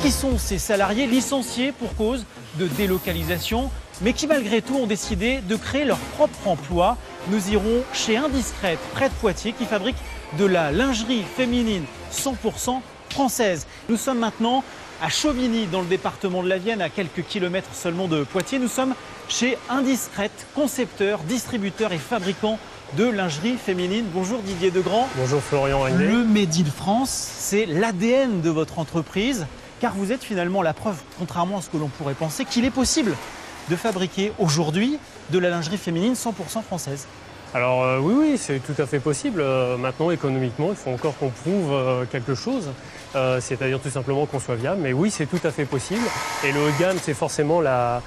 Qui sont ces salariés licenciés pour cause de délocalisation, mais qui malgré tout ont décidé de créer leur propre emploi? Nous irons chez Indiscrète, près de Poitiers, qui fabrique de la lingerie féminine 100% française. Nous sommes maintenant à Chauvigny, dans le département de la Vienne, à quelques kilomètres seulement de Poitiers. Nous sommes chez Indiscrète, concepteur, distributeur et fabricant de lingerie féminine. Bonjour Didier Degrand. Bonjour Florian Régnier. Le Made in France, c'est l'ADN de votre entreprise, car vous êtes finalement la preuve, contrairement à ce que l'on pourrait penser, qu'il est possible de fabriquer aujourd'hui de la lingerie féminine 100% française. Alors oui, c'est tout à fait possible. Maintenant, économiquement, il faut encore qu'on prouve quelque chose, c'est-à-dire tout simplement qu'on soit viable. Mais oui, c'est tout à fait possible. Et le haut de gamme, c'est forcément la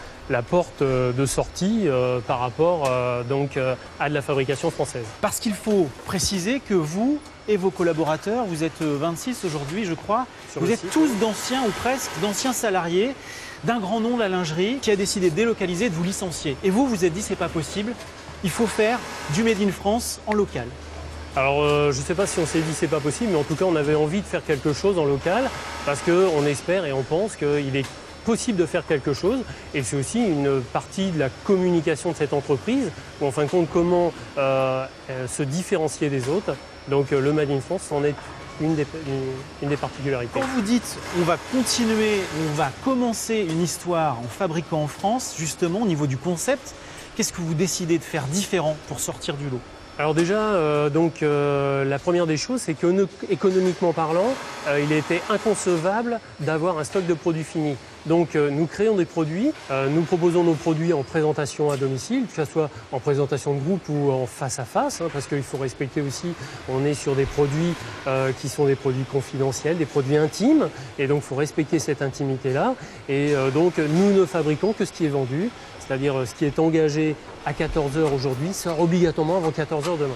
porte de sortie par rapport donc, à de la fabrication française. Parce qu'il faut préciser que vous et vos collaborateurs, vous êtes 26 aujourd'hui, je crois, vous êtes tous d'anciens ou presque d'anciens salariés d'un grand nom de la lingerie qui a décidé de délocaliser, de vous licencier. Et vous vous êtes dit, c'est pas possible. Il faut faire du Made in France en local. Alors je ne sais pas si on s'est dit c'est pas possible, mais en tout cas on avait envie de faire quelque chose en local parce qu'on espère et on pense qu'il est possible de faire quelque chose. Et c'est aussi une partie de la communication de cette entreprise, ou en fin de compte comment se différencier des autres. Donc le Made in France en est une des particularités. Quand vous dites on va continuer, on va commencer une histoire en fabriquant en France, justement au niveau du concept, qu'est-ce que vous décidez de faire différent pour sortir du lot? Alors déjà, la première des choses, c'est qu'économiquement parlant, il était inconcevable d'avoir un stock de produits finis. Donc nous créons des produits, nous proposons nos produits en présentation à domicile, que ce soit en présentation de groupe ou en face à face, parce qu'il faut respecter aussi, on est sur des produits qui sont des produits confidentiels, des produits intimes, et donc il faut respecter cette intimité-là. Et donc nous ne fabriquons que ce qui est vendu, c'est-à-dire ce qui est engagé à 14 h aujourd'hui sort obligatoirement avant 14 h demain.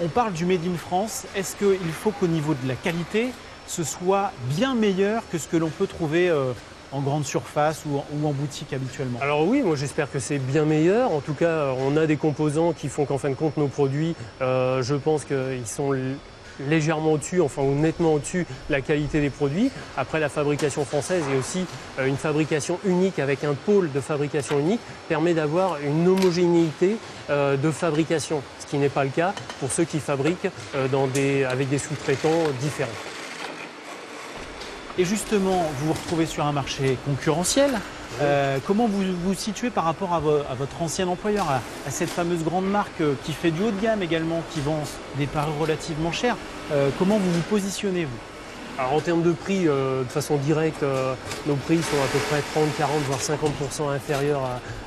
On parle du Made in France. Est-ce qu'il faut qu'au niveau de la qualité, ce soit bien meilleur que ce que l'on peut trouver en grande surface ou en boutique habituellement? Alors oui, moi j'espère que c'est bien meilleur. En tout cas, on a des composants qui font qu'en fin de compte, nos produits, je pense qu'ils sont légèrement au-dessus, enfin ou nettement au-dessus de la qualité des produits. Après, la fabrication française et aussi une fabrication unique avec un pôle de fabrication unique permet d'avoir une homogénéité de fabrication, ce qui n'est pas le cas pour ceux qui fabriquent avec des sous-traitants différents. Et justement, vous vous retrouvez sur un marché concurrentiel. Comment vous vous situez par rapport à votre ancien employeur, à cette fameuse grande marque qui fait du haut de gamme également, qui vend des parures relativement chères? Comment vous vous positionnez, vous? Alors en termes de prix, de façon directe, nos prix sont à peu près 30, 40, voire 50% inférieurs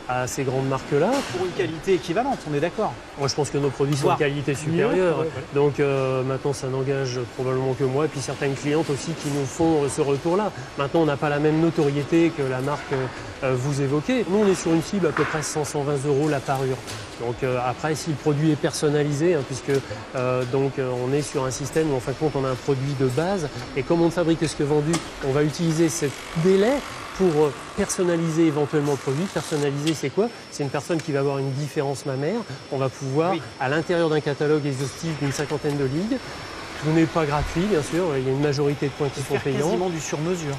à ces grandes marques-là. Pour une qualité équivalente, on est d'accord? Moi je pense que nos produits sont de qualité supérieure. Ouais. Donc maintenant ça n'engage probablement que moi et puis certaines clientes aussi qui nous font ce retour-là. Maintenant on n'a pas la même notoriété que la marque vous évoquez. Nous on est sur une cible à peu près 100-120 € la parure. Donc après si le produit est personnalisé, puisque on est sur un système où en fin de compte on a un produit de base et comme on fabrique ce que vendu, on va utiliser ce délai pour personnaliser éventuellement le produit. Personnaliser, c'est quoi? C'est une personne qui va avoir une différence mammaire. On va pouvoir, à l'intérieur d'un catalogue exhaustif d'une 50aine de ligues, tout n'est pas gratuit, bien sûr, il y a une majorité de points qui sont payants. Quasiment du sur-mesure.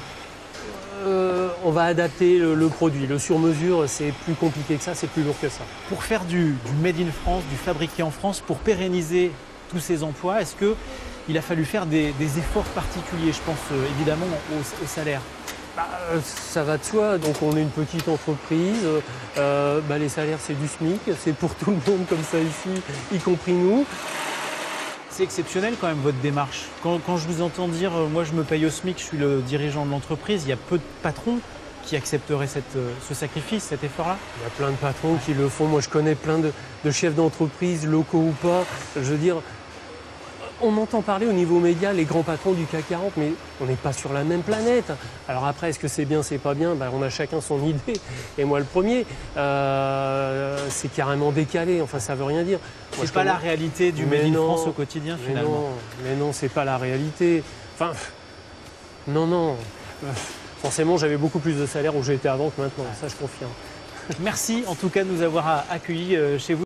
On va adapter le produit. Le sur-mesure, c'est plus compliqué que ça, c'est plus lourd que ça. Pour faire du Made in France, du fabriqué en France, pour pérenniser tous ces emplois, est-ce qu'il a fallu faire des efforts particuliers? Je pense évidemment au salaire. Ça va de soi, donc on est une petite entreprise, les salaires c'est du SMIC, c'est pour tout le monde comme ça ici, y compris nous. C'est exceptionnel quand même votre démarche. Quand je vous entends dire moi je me paye au SMIC, je suis le dirigeant de l'entreprise, il y a peu de patrons qui accepteraient ce sacrifice, cet effort-là? Il y a plein de patrons qui le font, moi je connais plein de chefs d'entreprise, locaux ou pas, je veux dire. On entend parler au niveau média les grands patrons du CAC 40, mais on n'est pas sur la même planète. Alors après, est-ce que c'est bien, c'est pas bien? On a chacun son idée. Et moi, le premier, c'est carrément décalé. Enfin, ça veut rien dire. C'est pas la réalité du Made in France au quotidien, finalement. Mais non, c'est pas la réalité. Enfin, non. Forcément, j'avais beaucoup plus de salaire où j'étais avant que maintenant. Ça, je confirme. Merci en tout cas de nous avoir accueillis chez vous.